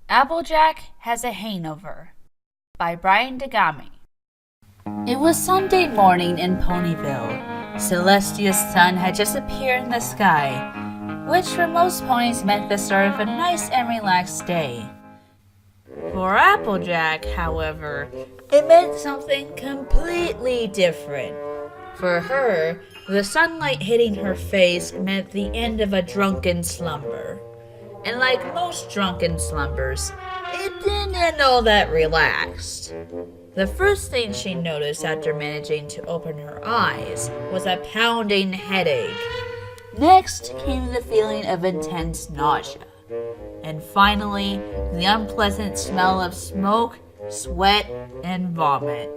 Applejack Has a Hangover by Dagame. It was Sunday morning in Ponyville. Celestia's sun had just appeared in the sky, which for most ponies meant the start of a nice and relaxed day. For Applejack, however, it meant something completely different. For her, the sunlight hitting her face meant the end of a drunken slumber. And like most drunken slumbers, it didn't end all that relaxed. The first thing she noticed after managing to open her eyes was a pounding headache. Next came the feeling of intense nausea. And finally, the unpleasant smell of smoke, sweat, and vomit.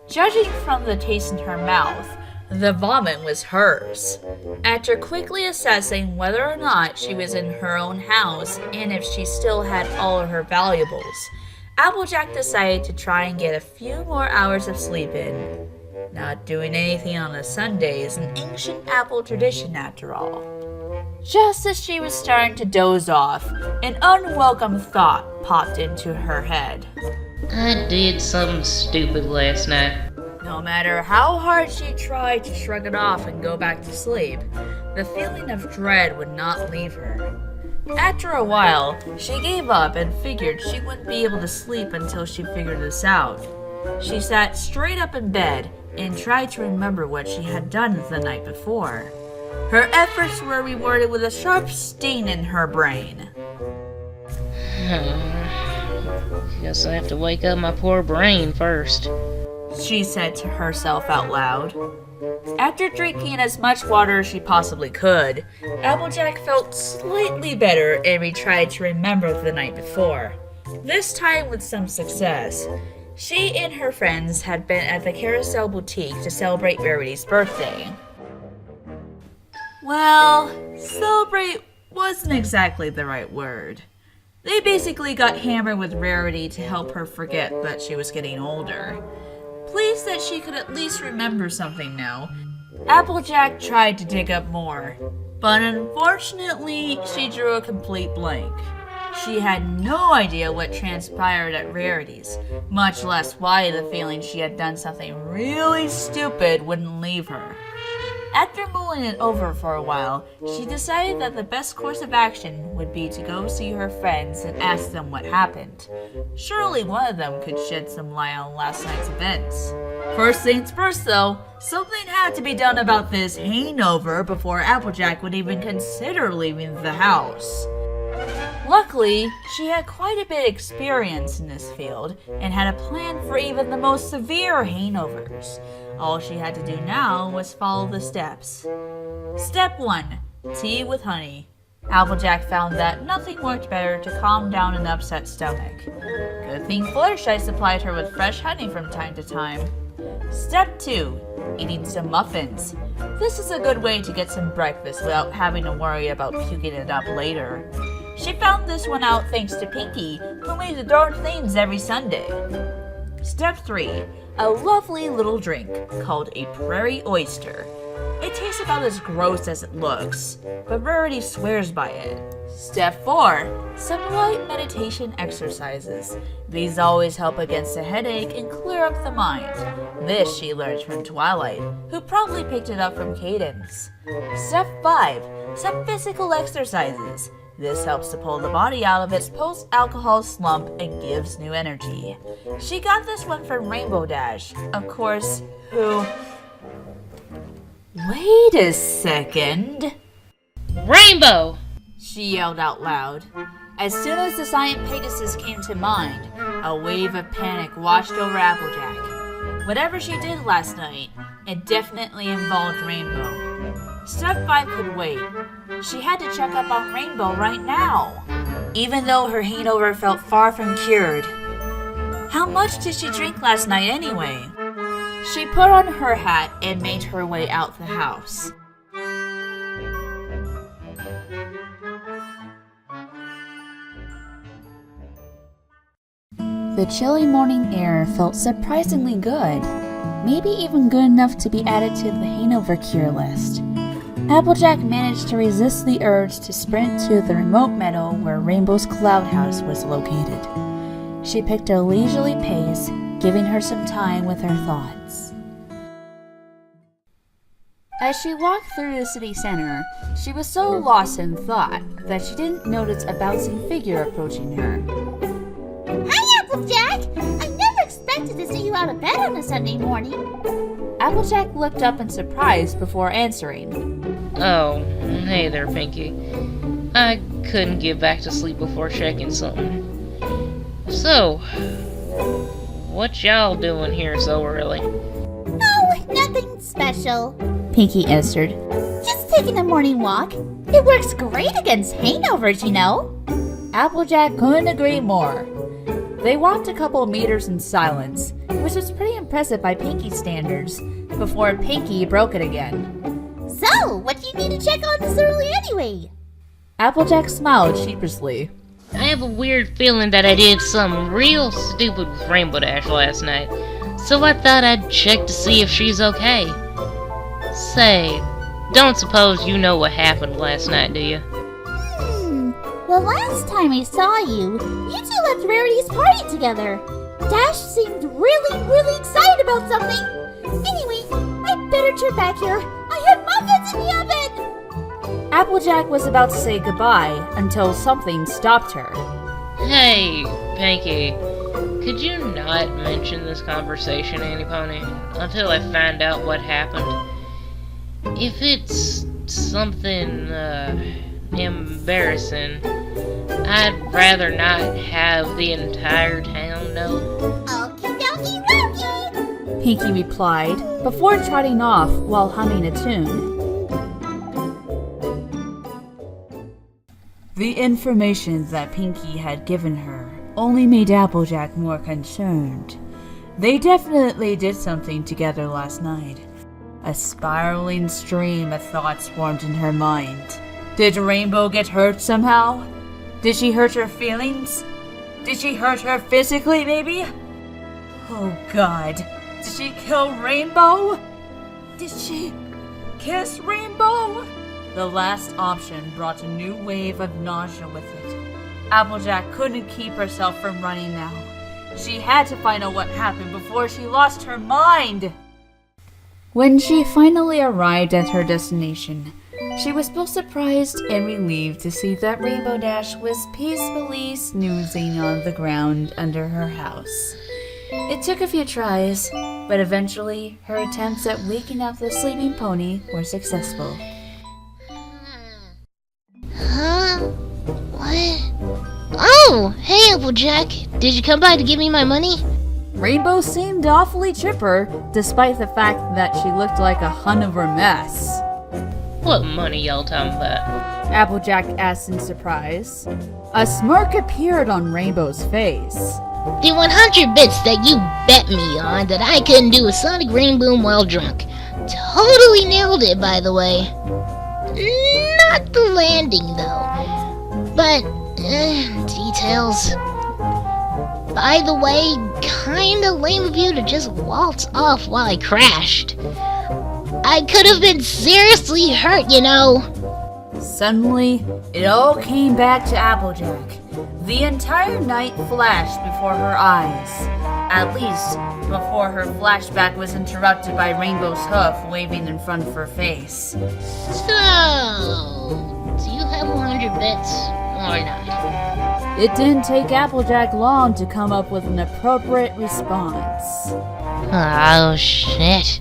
Judging from the taste in her mouth, the vomit was hers. After quickly assessing whether or not she was in her own house and if she still had all of her valuables, Applejack decided to try and get a few more hours of sleep in. Not doing anything on a Sunday is an ancient Apple tradition after all. Just as she was starting to doze off, an unwelcome thought popped into her head. I did something stupid last night. No matter how hard she tried to shrug it off and go back to sleep, the feeling of dread would not leave her. After a while, she gave up and figured she wouldn't be able to sleep until she figured this out. She sat straight up in bed and tried to remember what she had done the night before. Her efforts were rewarded with a sharp sting in her brain. Guess I have to wake up my poor brain first, she said to herself out loud. After drinking as much water as she possibly could, Applejack felt slightly better and retried to remember the night before. This time with some success. She and her friends had been at the Carousel Boutique to celebrate Rarity's birthday. Well, celebrate wasn't exactly the right word. They basically got hammered with Rarity to help her forget that she was getting older. Pleased that she could at least remember something now, Applejack tried to dig up more, but unfortunately, she drew a complete blank. She had no idea what transpired at Rarity's, much less why the feeling she had done something really stupid wouldn't leave her. After mulling it over for a while, she decided that the best course of action would be to go see her friends and ask them what happened. Surely one of them could shed some light on last night's events. First things first though, something had to be done about this hangover before Applejack would even consider leaving the house. Luckily, she had quite a bit of experience in this field and had a plan for even the most severe hangovers. All she had to do now was follow the steps. Step 1. Tea with honey. Applejack found that nothing worked better to calm down an upset stomach. Good thing Fluttershy supplied her with fresh honey from time to time. Step 2. Eating some muffins. This is a good way to get some breakfast without having to worry about puking it up later. She found this one out thanks to Pinkie, who made the darn things every Sunday. Step 3. A lovely little drink called a prairie oyster. It tastes about as gross as it looks, but Rarity swears by it. Step 4. Some light meditation exercises. These always help against a headache and clear up the mind. This she learned from Twilight, who probably picked it up from Cadence. Step 5. Some physical exercises. This helps to pull the body out of its post-alcohol slump and gives new energy. She got this one from Rainbow Dash, of course, who... Wait a second. Rainbow! She yelled out loud. As soon as the Giant Pegasus came to mind, a wave of panic washed over Applejack. Whatever she did last night, it definitely involved Rainbow. Step 5 could wait. She had to check up on Rainbow right now, even though her hangover felt far from cured. How much did she drink last night anyway? She put on her hat and made her way out the house. The chilly morning air felt surprisingly good, maybe even good enough to be added to the hangover cure list. Applejack managed to resist the urge to sprint to the remote meadow where Rainbow's cloud house was located. She picked a leisurely pace, giving her some time with her thoughts. As she walked through the city center, she was so lost in thought that she didn't notice a bouncing figure approaching her. Hi, Applejack! I never expected to see you out of bed on a Sunday morning. Applejack looked up in surprise before answering. Oh, hey there, Pinkie. I couldn't get back to sleep before checking something. So, what y'all doing here so early? Oh, nothing special, Pinkie answered. just taking a morning walk. It works great against hangovers, you know. Applejack couldn't agree more. They walked a couple meters in silence, which was pretty impressive by Pinkie's standards, before Pinkie broke it again. So, what do you need to check on this early anyway? Applejack smiled sheepishly. I have a weird feeling that I did something real stupid with Rainbow Dash last night, so I thought I'd check to see if she's okay. Say, don't suppose you know what happened last night, do you? The last time I saw you, you two left Rarity's party together. Dash seemed really excited about something. Anyway, I better turn back here. I have muffins in the oven! Applejack was about to say goodbye until something stopped her. Hey, Pinkie, could you not mention this conversation, Annie Pony, until I find out what happened? If it's something, embarrassing, I'd rather not have the entire town know. Okie dokie dokie! Pinkie replied, before trotting off while humming a tune. The information that Pinkie had given her only made Applejack more concerned. They definitely did something together last night. A spiraling stream of thoughts formed in her mind. Did Rainbow get hurt somehow? Did she hurt her feelings? Did she hurt her physically, maybe? Oh God, did she kill Rainbow? Did she kiss Rainbow? The last option brought a new wave of nausea with it. Applejack couldn't keep herself from running now. She had to find out what happened before she lost her mind. When she finally arrived at her destination, she was both surprised and relieved to see that Rainbow Dash was peacefully snoozing on the ground under her house. It took a few tries, but eventually her attempts at waking up the sleeping pony were successful. Huh? What? Oh, hey Applejack. Did you come by to give me my money? Rainbow seemed awfully chipper, despite the fact that she looked like a Hangover mess. What money y'all talking about? Applejack asked in surprise. A smirk appeared on Rainbow's face. The 100 bits that you bet me on that I couldn't do a sonic rain boom while drunk. Totally nailed it, by the way. Not the landing, though. But, details. By the way, kinda lame of you to just waltz off while I crashed. I could have been seriously hurt, you know. Suddenly, it all came back to Applejack. The entire night flashed before her eyes. At least, before her flashback was interrupted by Rainbow's hoof waving in front of her face. So, do you have 100 bits or not? It didn't take Applejack long to come up with an appropriate response. Oh, shit.